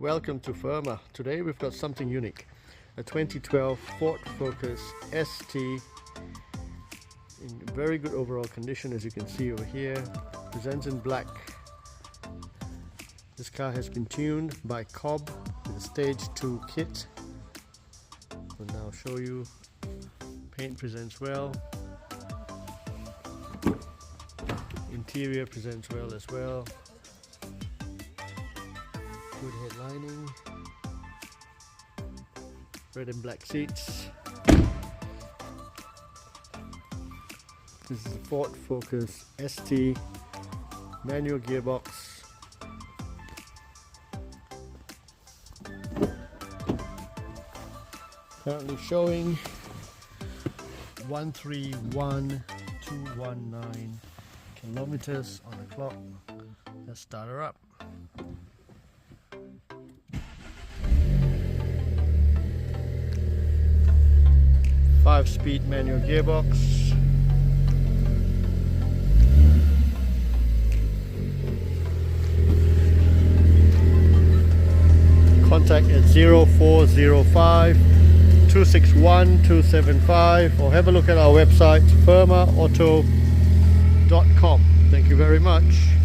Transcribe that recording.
Welcome to FIRMA. Today we've got something unique. A 2012 Ford Focus ST in very good overall condition, as you can see over here. Presents in black. This car has been tuned by COBB with a stage 2 kit. I'll now show you. Paint presents well. Interior presents well as well. Good headlining, red and black seats. This is a Ford Focus ST manual gearbox. Currently showing 131,219 kilometers on the clock. Let's start her up. 5-speed manual gearbox. Contact at 0405 261 275 or have a look at our website firmaauto.com. Thank you very much.